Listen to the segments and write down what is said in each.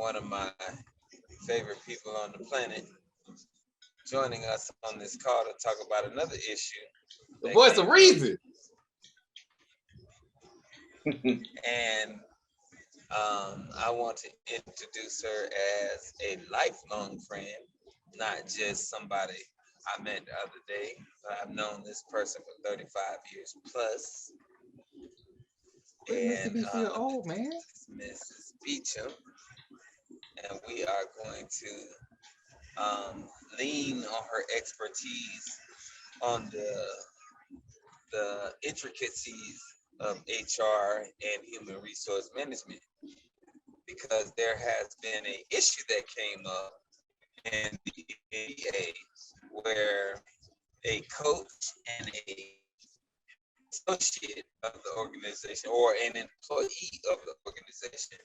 one of my favorite people on the planet, joining us on this call to talk about another issue. The voice of reason. And I want to introduce her as a lifelong friend, not just somebody I met the other day, but I've known this person for 35 years plus. And feel old, man. Mrs. Beecham, and we are going to lean on her expertise on the intricacies of HR and human resource management, because there has been an issue that came up in the NBA where a coach and a associate of the organization or an employee of the organization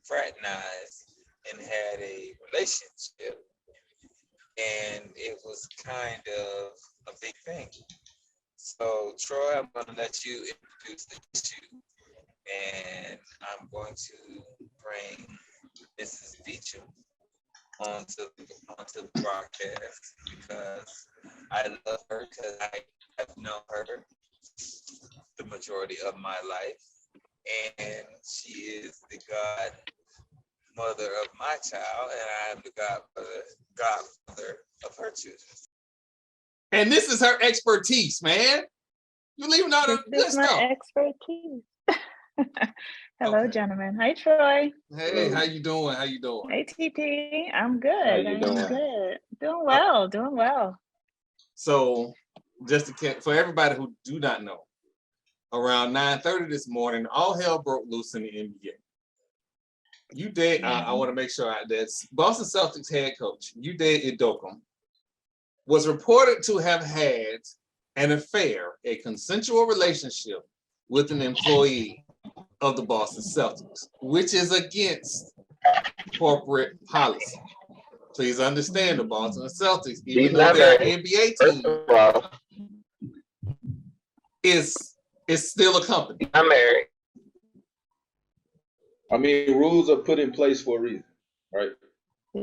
fraternized and had a relationship, and it was kind of a big thing. So Troy, I'm going to let you introduce the issue, and I'm going to bring Mrs. Beecham onto the broadcast because I love her, because I have known her the majority of my life, and she is the godmother of my child, and I am the godfather of her children. And this is her expertise, man. You leaving out the good stuff. My expertise. Hello, gentlemen. Hi, Troy. Hey, how you doing? Hey, TP. I'm good. How you doing? I'm good. Doing well. So, just for everybody who do not know, around 9:30 this morning, all hell broke loose in the NBA. You did. I want to make sure that's Boston Celtics head coach, Ime Udoka, was reported to have had an affair, a consensual relationship with an employee of the Boston Celtics, which is against corporate policy. Please understand, the Boston Celtics, even though they're an NBA team, is still a company. I'm married. I mean, rules are put in place for a reason, right?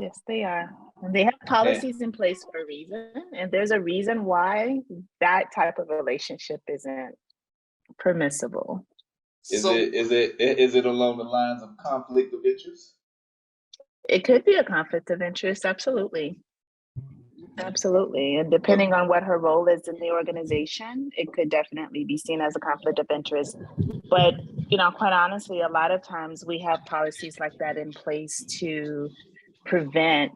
yes, they are. And they have policies in place for a reason. And there's a reason why that type of relationship isn't permissible. Is it along the lines of conflict of interest? It could be a conflict of interest, absolutely. Absolutely. And depending on what her role is in the organization, it could definitely be seen as a conflict of interest. But, quite honestly, a lot of times we have policies like that in place to prevent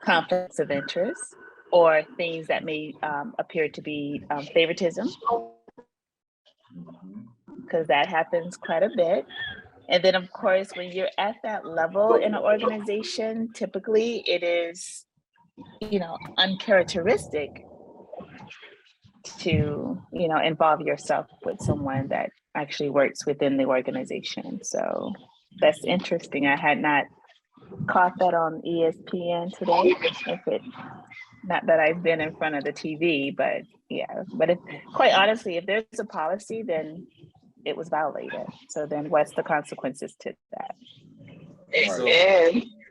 conflicts of interest or things that may appear to be favoritism, because that happens quite a bit. And then, of course, when you're at that level in an organization, typically it is uncharacteristic to, involve yourself with someone that actually works within the organization. So that's interesting. I had not caught that on ESPN today. Not that I've been in front of the TV, but yeah. But quite honestly, if there's a policy, then it was violated. So then what's the consequences to that?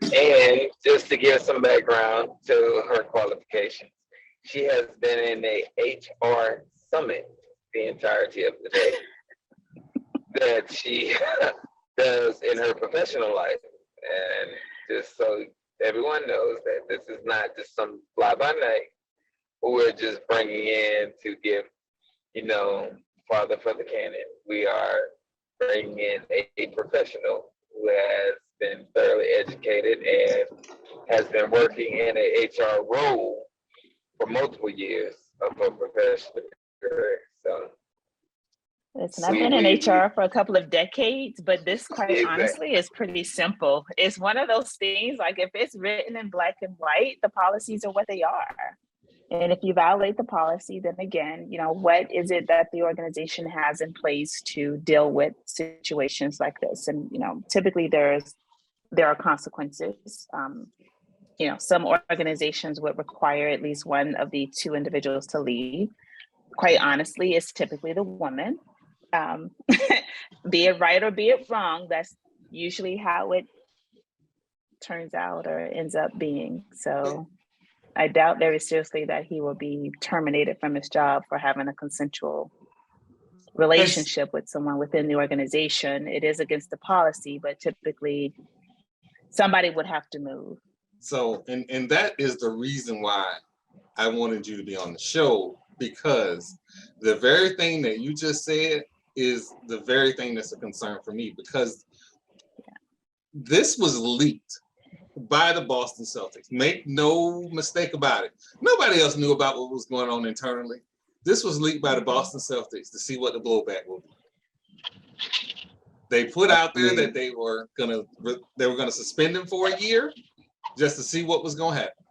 And just to give some background to her qualifications, she has been in a HR summit the entirety of the day that she does in her professional life. And just so everyone knows that this is not just some fly by night who we're just bringing in to give, father for the cannon. We are bringing in a professional who has been thoroughly educated and has been working in a HR role for multiple years of her professional career. So, listen, I've been in HR for a couple of decades, but this, quite honestly, is pretty simple. It's one of those things, like if it's written in black and white, the policies are what they are. And if you violate the policy, then again, what is it that the organization has in place to deal with situations like this? And, typically there are consequences. Some organizations would require at least one of the two individuals to leave. Quite honestly, it's typically the woman. Be it right or be it wrong, that's usually how it turns out or ends up being. So I doubt very seriously that he will be terminated from his job for having a consensual relationship with someone within the organization. It is against the policy, but typically somebody would have to move. So, and that is the reason why I wanted you to be on the show, because the very thing that you just said is the very thing that's a concern for me, because this was leaked by the Boston Celtics. Make no mistake about it. Nobody else knew about what was going on internally. This was leaked by the Boston Celtics to see what the blowback will be. They put out there that they were gonna suspend him for a year just to see what was gonna happen.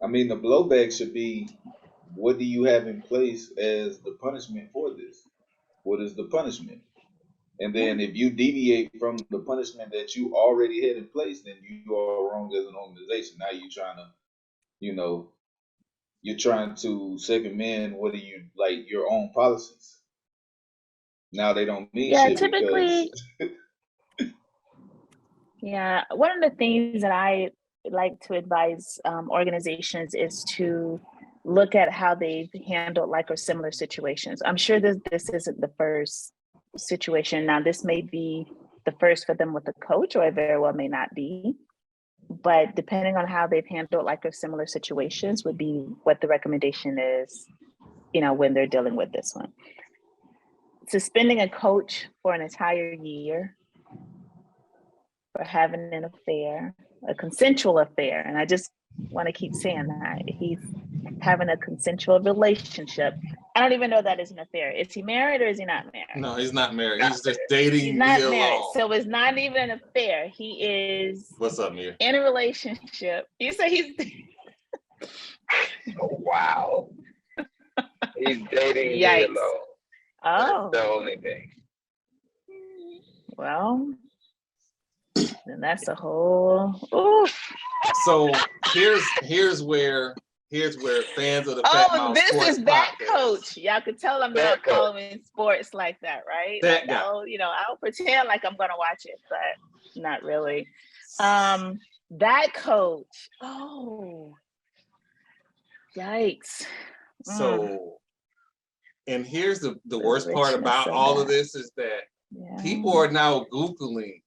I mean, the blowback should be, what do you have in place as the punishment for this? What is the punishment? And then if you deviate from the punishment that you already had in place, then you are wrong as an organization. Now you're trying to, you're trying to segment what are you, like, your own policies. Now they don't mean shit typically, because one of the things that I like to advise organizations is to look at how they've handled like or similar situations. I'm sure this isn't the first situation. Now, this may be the first for them with a coach, or it very well may not be. But depending on how they've handled like or similar situations would be what the recommendation is, when they're dealing with this one. Suspending a coach for an entire year for having an affair, a consensual affair, and I just want to keep saying that he's having a consensual relationship. I don't even know that is an affair. Is he married or is he not married? No, he's not married. He's just dating. He's not Nia married, Long. so it's not even an affair. He is. What's up, Nia? In a relationship. You say he's. Wow. He's dating Nia Long. Oh. That's the only thing. Well, then that's a whole. Oof. So here's where fans of the Fat Mouth this Sports is that podcast. Coach. Y'all could tell I'm not following sports like that, right? That guy. I'll pretend like I'm gonna watch it, but not really. That coach. Oh, yikes. So, and here's the worst part about all of this is that people are now Googling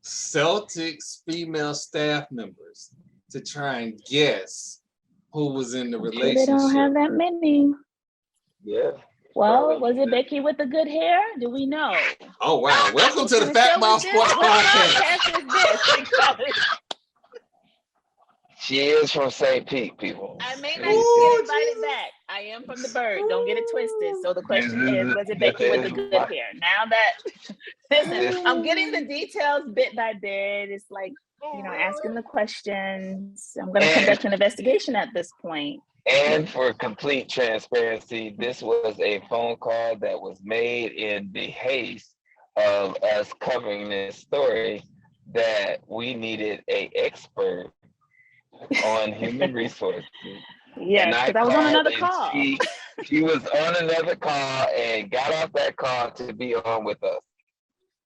Celtics female staff members to try and guess who was in the relationship. They don't have that many. Yeah. Well, was it Becky with the good hair? Do we know? Oh, wow. Welcome to the Fat Mouth Sports Podcast. She is from St. Pete, people. I may not get invited back. I am from the Bird. Don't get it twisted. So the question is, was it Becky with the good hair? Now that, listen, I'm getting the details bit by bit. It's like, asking the questions. I'm going to conduct an investigation at this point. And for complete transparency, this was a phone call that was made in the haste of us covering this story that we needed an expert on human resources. Yes, because I was on another call. She was on another call and got off that call to be on with us.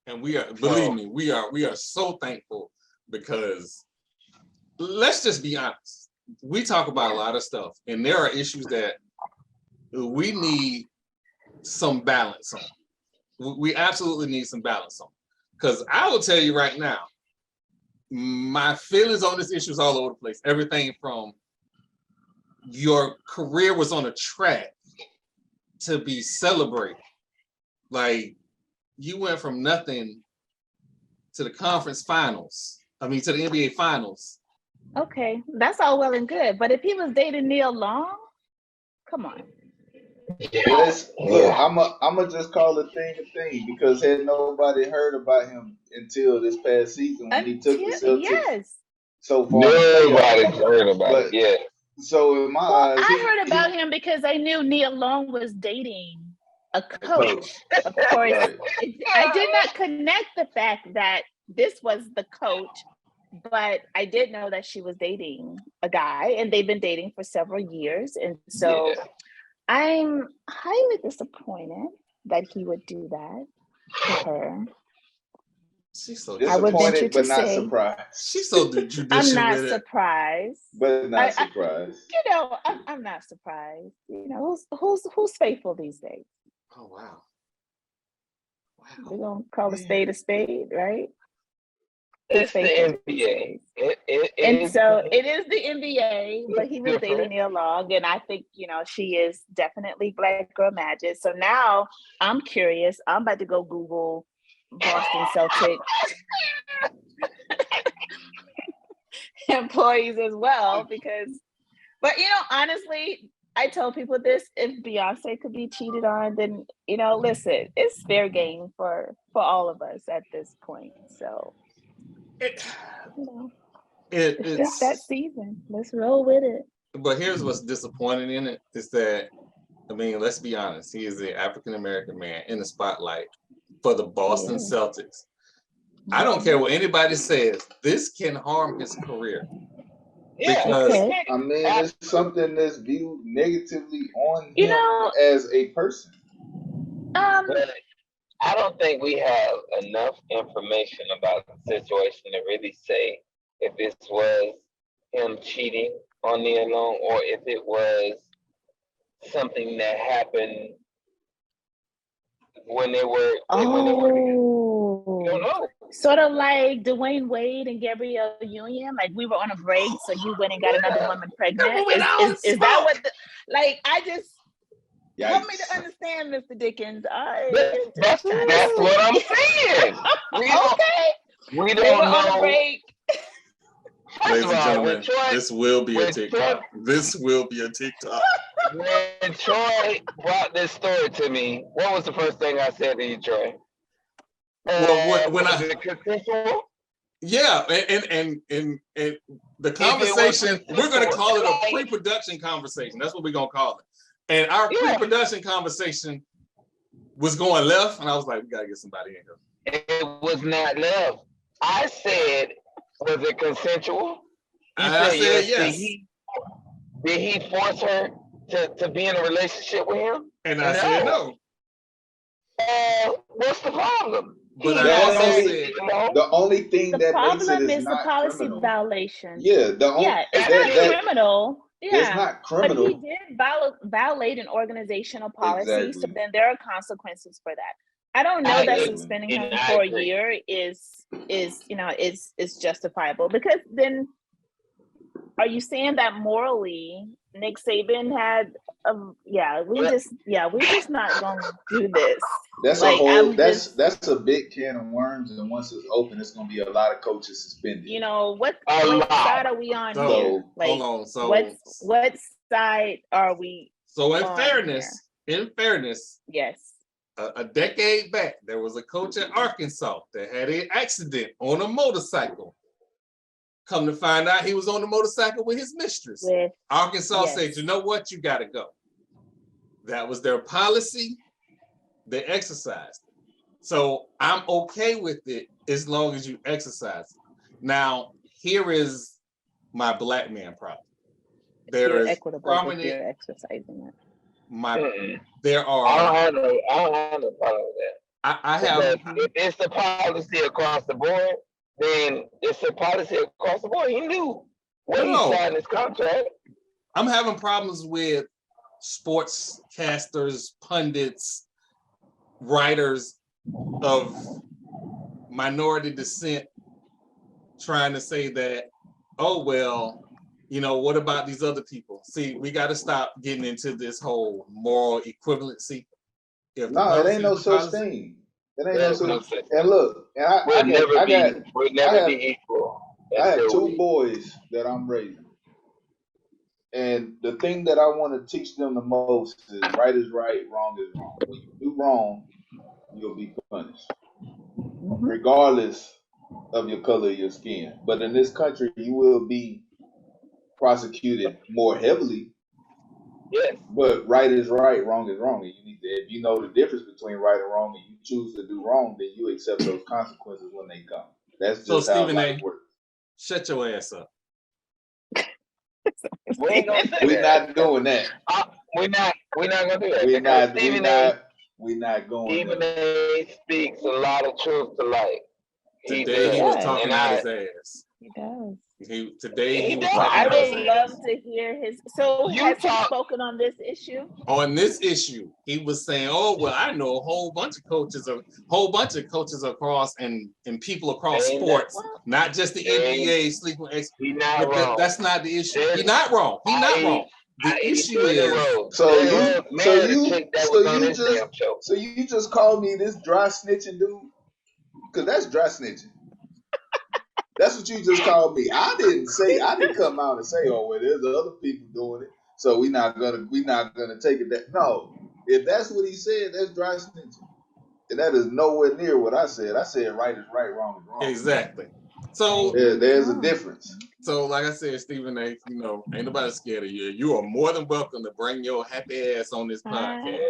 And we are, believe me, we are so thankful, because let's just be honest. We talk about a lot of stuff, and there are issues that we need some balance on. We absolutely need some balance on. Because I will tell you right now, my feelings on this issue is all over the place. Everything from your career was on a track to be celebrated. Like, you went from nothing to the conference finals. To the NBA finals. Okay, that's all well and good. But if he was dating Nia Long, come on. Look, I'm just call a thing because had nobody heard about him until this past season when he took the Celtics so far. Nobody heard about it. Yeah. So in my eyes, I heard about him because I knew Nia Long was dating a coach. Of course, I did not connect the fact that this was the coach, but I did know that she was dating a guy, and they've been dating for several years, and so. Yeah. I'm highly disappointed that he would do that to her. She's so I would venture Disappointed, to but not say surprised. she's so I'm judicious not with it. surprised. But not surprised. I'm not surprised. Who's faithful these days? Oh wow. We're gonna call a spade, right? It's the NBA. And so it is the NBA, but he was different. dating Nia Long, and I think she is definitely Black Girl Magic. So now I'm curious. I'm about to go Google Boston Celtics employees as well, but honestly, I tell people this: if Beyonce could be cheated on, then listen, it's fair game for all of us at this point. So it's just that season. Let's roll with it. But here's what's disappointing in it is that, I mean, let's be honest, he is an African American man in the spotlight for the Boston Celtics. I don't care what anybody says, this can harm his career. Yeah, because I mean, it's something that's viewed negatively on You him know, as a person. but I don't think we have enough information about the situation to really say if this was him cheating on Nia Long or if it was something that happened when they were together. We don't know. Sort of like Dwayne Wade and Gabrielle Union. Like we were on a break, so you went and got another woman pregnant. Is that what? I just help me to understand, Mr. Dickens. That's what I'm saying. We don't know. On a break. Ladies and gentlemen, this will be a TikTok. This will be a TikTok. When Troy brought this story to me, what was the first thing I said to you, Troy? When yeah, and the conversation, we're going to call it a pre-production conversation. That's what we're going to call it. And our pre-production conversation was going left, and I was like, we got to get somebody in here. It was not left. I said, was it consensual? I said yes. Did he force her to be in a relationship with him? And I said no. What's the problem? But I also said the only thing that makes it is not the policy criminal. violation. Yeah, it's not criminal. Yeah, it's not criminal. But he did violate an organizational policy, Exactly. so then there are consequences for that. I don't know that suspending him for a year is justifiable, because then are you saying that morally Nick Saban had we're just not gonna do this. That's a whole that's a big can of worms, and once it's open, it's gonna be a lot of coaches suspended. What side are we on here? Hold on. So what side are we? So in fairness, yes. A decade back, there was a coach at Arkansas that had an accident on a motorcycle. Come to find out, he was on the motorcycle with his mistress. Arkansas said, you know what? You got to go. That was their policy. They exercised it. So I'm okay with it as long as you exercise it. Now, here is my Black man problem. There is prominent. You're exercising it. There are. I don't have no problem with that. I have. If it's the policy across the board, then it's a policy across the board. He knew when he signed his contract. I'm having problems with sportscasters, pundits, writers of minority descent trying to say that, what about these other people? See, we got to stop getting into this whole moral equivalency. No, it ain't no such thing. It ain't no such thing. And look, we'll never be equal. I have two boys that I'm raising. And the thing that I want to teach them the most is right is right, wrong is wrong. When you do wrong, you'll be punished, regardless of your color of your skin. But in this country, you will be prosecuted more heavily. Yes. But right is right, wrong is wrong. And you need to, if you know the difference between right and wrong, and you choose to do wrong, then you accept those consequences when they come. That's just how life works. Shut your ass up. We ain't gonna say We're not doing that. We're not gonna do that. We're not going. Stephen A speaks a lot of truth to life. Today he was talking out his ass. He does. Today he was Well, I talking out his would ass. love to hear his. So has he spoken on this issue? On this issue, he was saying, "Oh well, I know a whole bunch of coaches across and people across sports, not just the NBA sleeping ex. That's not the issue. He's not wrong. He's not wrong. The issue is so you just called me this dry snitching dude, because that's dry snitching. That's what you just called me. I didn't come out and say, oh well, there's other people doing it, so we're not gonna take it that. No, if that's what he said, that's dry snitching, and that is nowhere near what I said. I said right is right, wrong is wrong. Exactly. So there's a difference. So like I said, Stephen A., ain't nobody scared of you. You are more than welcome to bring your happy ass on this podcast.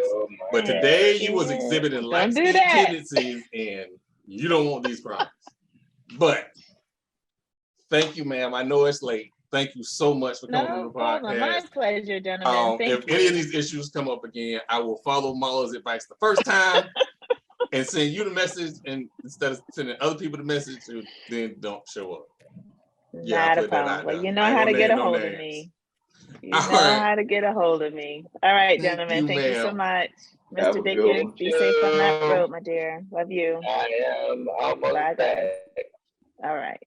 But today you was exhibiting light-speed tendencies, and you don't want these problems. But thank you, ma'am. I know it's late. Thank you so much for coming on the podcast. My pleasure, gentlemen. If any of these issues come up again, I will follow Marlo's advice the first time and send you the message, and instead of sending other people the message, then don't show up. Not a problem. Well, you know how to get a hold of me. You know how to get a hold of me. All right, gentlemen. Thank you so much. Mr. Dickens, be safe on that road, my dear. Love you. I am almost back. All right.